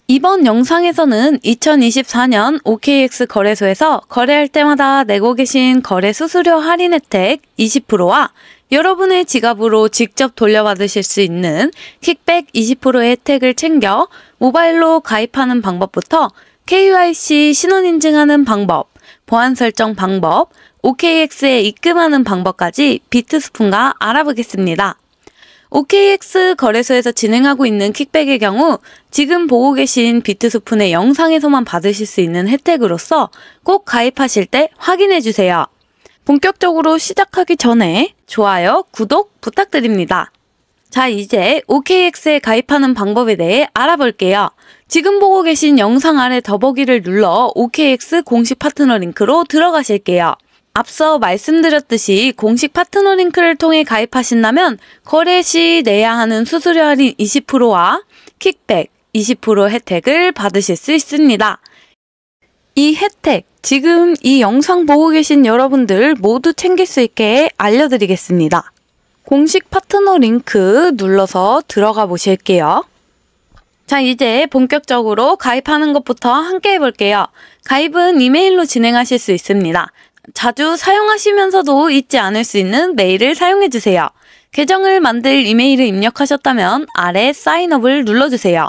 이번 영상에서는 2024년 OKX 거래소에서 거래할 때마다 내고 계신 거래 수수료 할인 혜택 20%와 여러분의 지갑으로 직접 돌려받으실 수 있는 킥백 20%의 혜택을 챙겨 모바일로 가입하는 방법부터 KYC 신원 인증하는 방법, 보안 설정 방법, OKX에 입금하는 방법까지 비트스푼과 알아보겠습니다. OKX 거래소에서 진행하고 있는 킥백의 경우 지금 보고 계신 비트스푼의 영상에서만 받으실 수 있는 혜택으로서 꼭 가입하실 때 확인해주세요. 본격적으로 시작하기 전에 좋아요, 구독 부탁드립니다. 자, 이제 OKX에 가입하는 방법에 대해 알아볼게요. 지금 보고 계신 영상 아래 더보기를 눌러 OKX 공식 파트너 링크로 들어가실게요. 앞서 말씀드렸듯이 공식 파트너 링크를 통해 가입하신다면 거래 시 내야 하는 수수료 할인 20%와 킥백 20% 혜택을 받으실 수 있습니다. 이 혜택, 지금 이 영상 보고 계신 여러분들 모두 챙길 수 있게 알려드리겠습니다. 공식 파트너 링크 눌러서 들어가 보실게요. 자, 이제 본격적으로 가입하는 것부터 함께 해볼게요. 가입은 이메일로 진행하실 수 있습니다. 자주 사용하시면서도 잊지 않을 수 있는 메일을 사용해주세요. 계정을 만들 이메일을 입력하셨다면 아래 사인업을 눌러주세요.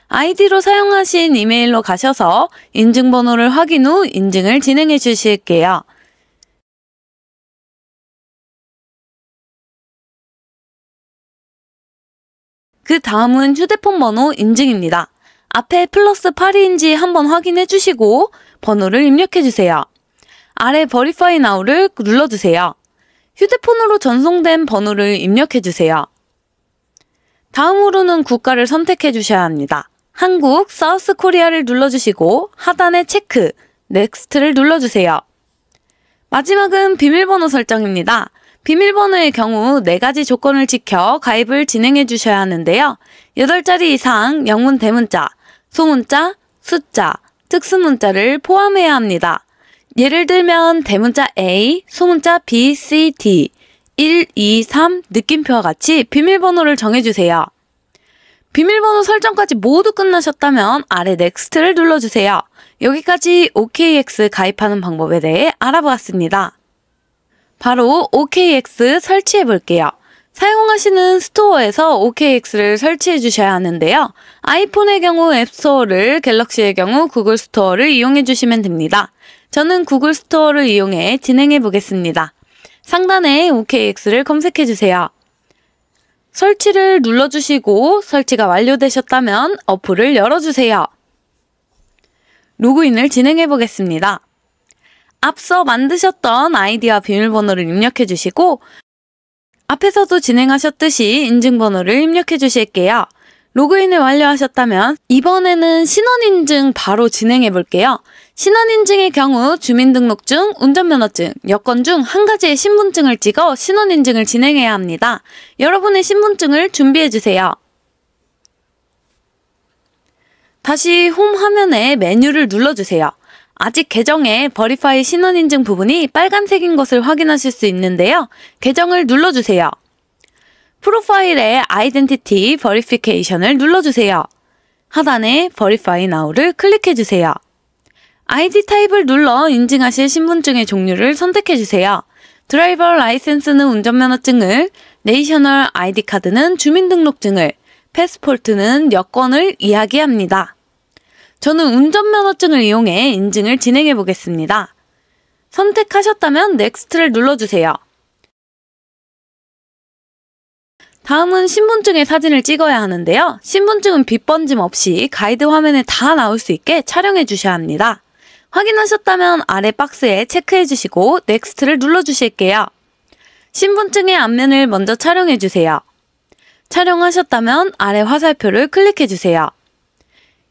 아이디로 사용하신 이메일로 가셔서 인증번호를 확인 후 인증을 진행해 주실게요. 그 다음은 휴대폰 번호 인증입니다. 앞에 플러스 8인지 한번 확인해 주시고 번호를 입력해 주세요. 아래 Verify Now를 눌러주세요. 휴대폰으로 전송된 번호를 입력해주세요. 다음으로는 국가를 선택해주셔야 합니다. 한국, 사우스 코리아를 눌러주시고 하단에 체크, 넥스트를 눌러주세요. 마지막은 비밀번호 설정입니다. 비밀번호의 경우 4가지 조건을 지켜 가입을 진행해주셔야 하는데요. 8자리 이상 영문 대문자, 소문자, 숫자, 특수문자를 포함해야 합니다. 예를 들면 대문자 A, 소문자 B, C, D, 1, 2, 3 느낌표와 같이 비밀번호를 정해주세요. 비밀번호 설정까지 모두 끝나셨다면 아래 넥스트를 눌러주세요. 여기까지 OKX 가입하는 방법에 대해 알아보았습니다. 바로 OKX 설치해 볼게요. 사용하시는 스토어에서 OKX를 설치해 주셔야 하는데요. 아이폰의 경우 앱스토어를, 갤럭시의 경우 구글 스토어를 이용해 주시면 됩니다. 저는 구글 스토어를 이용해 진행해 보겠습니다. 상단에 OKX를 검색해 주세요. 설치를 눌러주시고 설치가 완료되셨다면 어플을 열어주세요. 로그인을 진행해 보겠습니다. 앞서 만드셨던 아이디와 비밀번호를 입력해 주시고 앞에서도 진행하셨듯이 인증번호를 입력해 주실게요. 로그인을 완료하셨다면 이번에는 신원인증 바로 진행해 볼게요. 신원인증의 경우 주민등록증, 운전면허증, 여권 중 한 가지의 신분증을 찍어 신원인증을 진행해야 합니다. 여러분의 신분증을 준비해 주세요. 다시 홈 화면에 메뉴를 눌러주세요. 아직 계정에 버리파이 신원인증 부분이 빨간색인 것을 확인하실 수 있는데요. 계정을 눌러주세요. 프로파일에 아이덴티티 버리피케이션을 눌러주세요. 하단에 Verify Now를 클릭해주세요. 아이디 타입을 눌러 인증하실 신분증의 종류를 선택해주세요. 드라이버 라이센스는 운전면허증을, 내셔널 아이디 카드는 주민등록증을, 패스포트는 여권을 이야기합니다. 저는 운전면허증을 이용해 인증을 진행해 보겠습니다. 선택하셨다면 넥스트를 눌러주세요. 다음은 신분증의 사진을 찍어야 하는데요. 신분증은 빛번짐 없이 가이드 화면에 다 나올 수 있게 촬영해 주셔야 합니다. 확인하셨다면 아래 박스에 체크해 주시고 넥스트를 눌러주실게요. 신분증의 앞면을 먼저 촬영해 주세요. 촬영하셨다면 아래 화살표를 클릭해 주세요.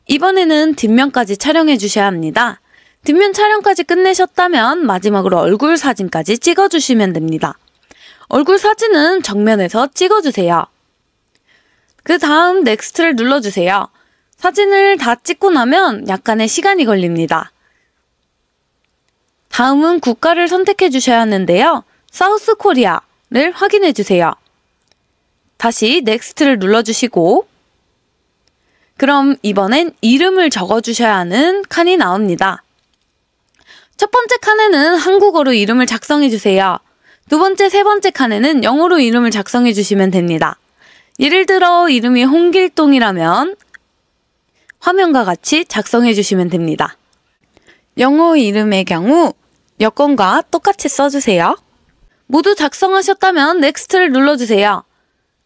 이번에는 뒷면까지 촬영해 주셔야 합니다. 뒷면 촬영까지 끝내셨다면 마지막으로 얼굴 사진까지 찍어주시면 됩니다. 얼굴 사진은 정면에서 찍어주세요. 그 다음 넥스트를 눌러주세요. 사진을 다 찍고 나면 약간의 시간이 걸립니다. 다음은 국가를 선택해 주셔야 하는데요. 사우스 코리아를 확인해 주세요. 다시 넥스트를 눌러주시고 그럼 이번엔 이름을 적어주셔야 하는 칸이 나옵니다. 첫 번째 칸에는 한국어로 이름을 작성해주세요. 두 번째, 세 번째 칸에는 영어로 이름을 작성해주시면 됩니다. 예를 들어 이름이 홍길동이라면 화면과 같이 작성해주시면 됩니다. 영어 이름의 경우 여권과 똑같이 써주세요. 모두 작성하셨다면 넥스트를 눌러주세요.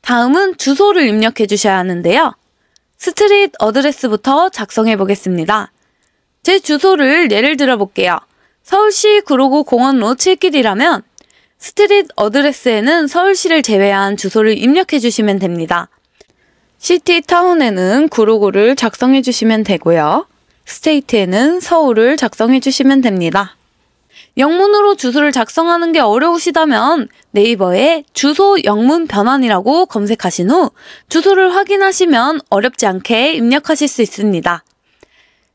다음은 주소를 입력해 주셔야 하는데요. 스트릿 어드레스부터 작성해 보겠습니다. 제 주소를 예를 들어 볼게요. 서울시 구로구 공원로 7길이라면 스트릿 어드레스에는 서울시를 제외한 주소를 입력해 주시면 됩니다. 시티 타운에는 구로구를 작성해 주시면 되고요. 스테이트에는 서울을 작성해 주시면 됩니다. 영문으로 주소를 작성하는 게 어려우시다면 네이버에 주소 영문 변환이라고 검색하신 후 주소를 확인하시면 어렵지 않게 입력하실 수 있습니다.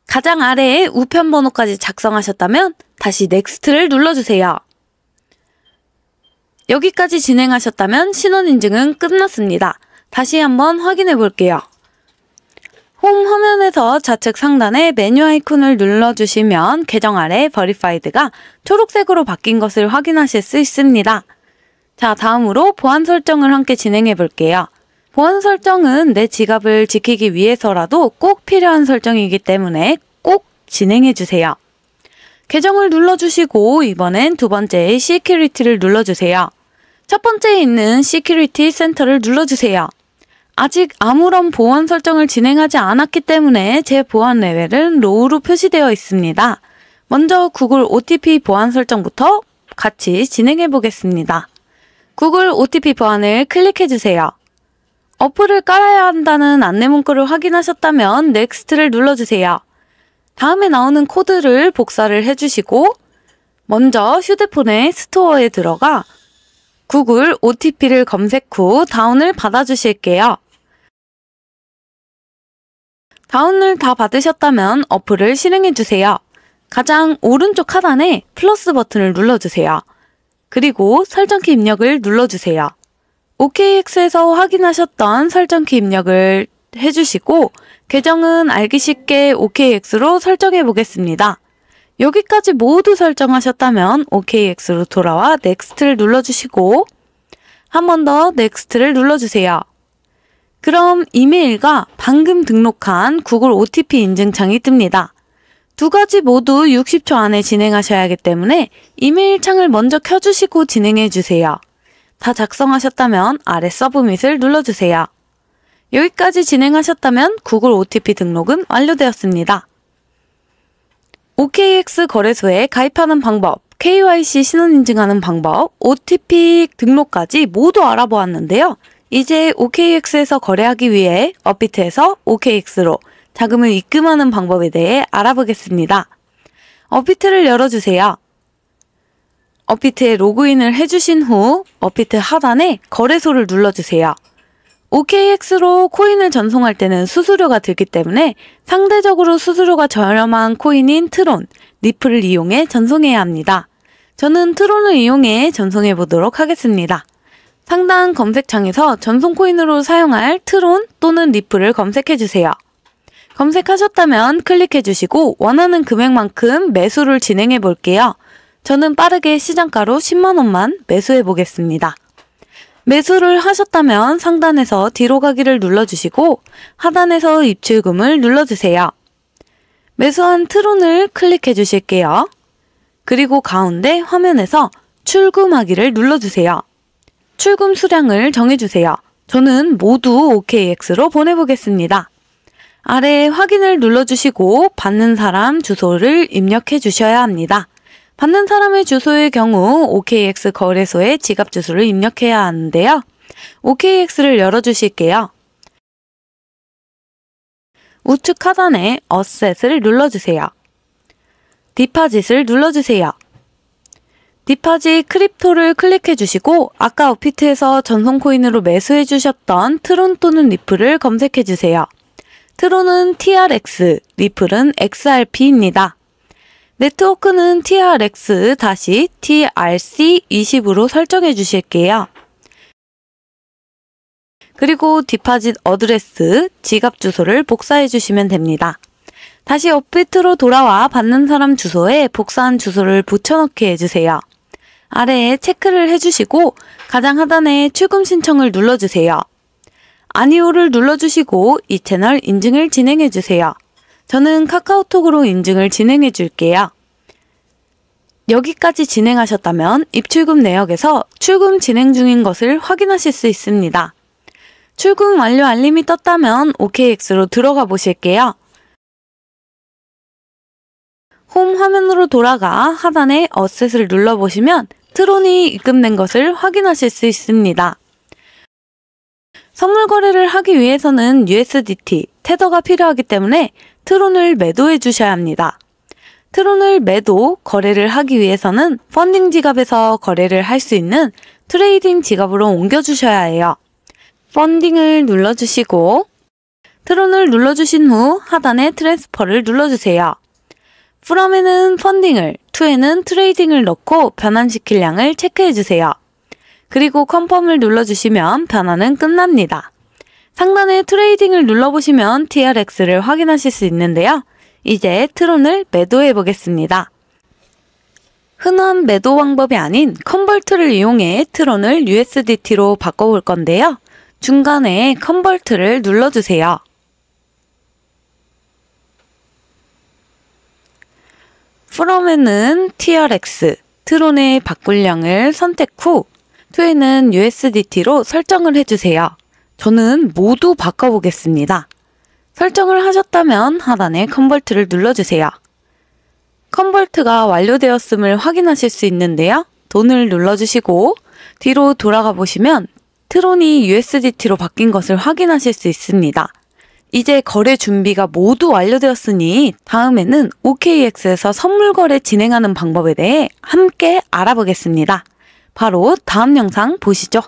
가장 아래에 우편 번호까지 작성하셨다면 다시 넥스트를 눌러주세요. 여기까지 진행하셨다면 신원인증은 끝났습니다. 다시 한번 확인해 볼게요. 홈 화면에서 좌측 상단에 메뉴 아이콘을 눌러주시면 계정 아래 Verified가 초록색으로 바뀐 것을 확인하실 수 있습니다. 자, 다음으로 보안 설정을 함께 진행해 볼게요. 보안 설정은 내 지갑을 지키기 위해서라도 꼭 필요한 설정이기 때문에 꼭 진행해 주세요. 계정을 눌러주시고 이번엔 두 번째의 Security를 눌러주세요. 첫 번째에 있는 Security 센터를 눌러주세요. 아직 아무런 보안 설정을 진행하지 않았기 때문에 제 보안 레벨은 로우로 표시되어 있습니다. 먼저 구글 OTP 보안 설정부터 같이 진행해 보겠습니다. 구글 OTP 보안을 클릭해 주세요. 어플을 깔아야 한다는 안내 문구를 확인하셨다면 넥스트를 눌러주세요. 다음에 나오는 코드를 복사를 해주시고 먼저 휴대폰의 스토어에 들어가 구글 OTP를 검색 후 다운을 받아주실게요. 다운을 다 받으셨다면 어플을 실행해주세요. 가장 오른쪽 하단에 플러스 버튼을 눌러주세요. 그리고 설정키 입력을 눌러주세요. OKX에서 확인하셨던 설정키 입력을 해주시고 계정은 알기 쉽게 OKX로 설정해 보겠습니다. 여기까지 모두 설정하셨다면 OKX로 돌아와 넥스트를 눌러주시고 한 번 더 넥스트를 눌러주세요. 그럼 이메일과 방금 등록한 구글 OTP 인증창이 뜹니다. 두 가지 모두 60초 안에 진행하셔야 하기 때문에 이메일 창을 먼저 켜주시고 진행해주세요. 다 작성하셨다면 아래 서브밋을 눌러주세요. 여기까지 진행하셨다면 구글 OTP 등록은 완료되었습니다. OKX 거래소에 가입하는 방법, KYC 신원인증하는 방법, OTP 등록까지 모두 알아보았는데요. 이제 OKX에서 거래하기 위해 업비트에서 OKX로 자금을 입금하는 방법에 대해 알아보겠습니다. 업비트를 열어주세요. 업비트에 로그인을 해주신 후 업비트 하단에 거래소를 눌러주세요. OKX로 코인을 전송할 때는 수수료가 들기 때문에 상대적으로 수수료가 저렴한 코인인 트론, 리플을 이용해 전송해야 합니다. 저는 트론을 이용해 전송해 보도록 하겠습니다. 상단 검색창에서 전송 코인으로 사용할 트론 또는 리플을 검색해 주세요. 검색하셨다면 클릭해 주시고 원하는 금액만큼 매수를 진행해 볼게요. 저는 빠르게 시장가로 10만원만 매수해 보겠습니다. 매수를 하셨다면 상단에서 뒤로 가기를 눌러주시고 하단에서 입출금을 눌러주세요. 매수한 트론을 클릭해 주실게요. 그리고 가운데 화면에서 출금하기를 눌러주세요. 출금 수량을 정해주세요. 저는 모두 OKX로 보내보겠습니다. 아래 확인을 눌러주시고 받는 사람 주소를 입력해 주셔야 합니다. 받는 사람의 주소의 경우 OKX 거래소에 지갑 주소를 입력해야 하는데요. OKX를 열어주실게요. 우측 하단에 어셋을 눌러주세요. 디파짓을 눌러주세요. 디파짓 크립토를 클릭해 주시고 아까 업비트에서 전송 코인으로 매수해 주셨던 트론 또는 리플을 검색해 주세요. 트론은 TRX, 리플은 XRP입니다. 네트워크는 TRX-TRC20으로 설정해 주실게요. 그리고 디파짓 어드레스, 지갑 주소를 복사해 주시면 됩니다. 다시 업비트로 돌아와 받는 사람 주소에 복사한 주소를 붙여넣기 해주세요. 아래에 체크를 해주시고 가장 하단에 출금 신청을 눌러주세요. 아니오를 눌러주시고 이 채널 인증을 진행해주세요. 저는 카카오톡으로 인증을 진행해줄게요. 여기까지 진행하셨다면 입출금 내역에서 출금 진행 중인 것을 확인하실 수 있습니다. 출금 완료 알림이 떴다면 OKX로 들어가 보실게요. 홈 화면으로 돌아가 하단에 어셋을 눌러보시면 트론이 입금된 것을 확인하실 수 있습니다. 선물 거래를 하기 위해서는 USDT, 테더가 필요하기 때문에 트론을 매도해 주셔야 합니다. 트론을 매도, 거래를 하기 위해서는 펀딩 지갑에서 거래를 할 수 있는 트레이딩 지갑으로 옮겨주셔야 해요. 펀딩을 눌러주시고 트론을 눌러주신 후 하단에 트랜스퍼를 눌러주세요. from에는 펀딩을, to에는 트레이딩을 넣고 변환시킬 양을 체크해주세요. 그리고 컨펌을 눌러주시면 변환은 끝납니다. 상단에 트레이딩을 눌러보시면 TRX를 확인하실 수 있는데요. 이제 트론을 매도해 보겠습니다. 흔한 매도 방법이 아닌 컨버트를 이용해 트론을 USDT로 바꿔볼 건데요. 중간에 컨버트를 눌러주세요. from에는 TRX, 트론의 바꿀량을 선택 후 to에는 USDT로 설정을 해주세요. 저는 모두 바꿔보겠습니다. 설정을 하셨다면 하단에 컨버트를 눌러주세요. 컨버트가 완료되었음을 확인하실 수 있는데요. 돈을 눌러주시고 뒤로 돌아가 보시면 트론이 USDT로 바뀐 것을 확인하실 수 있습니다. 이제 거래 준비가 모두 완료되었으니 다음에는 OKX에서 선물 거래 진행하는 방법에 대해 함께 알아보겠습니다. 바로 다음 영상 보시죠.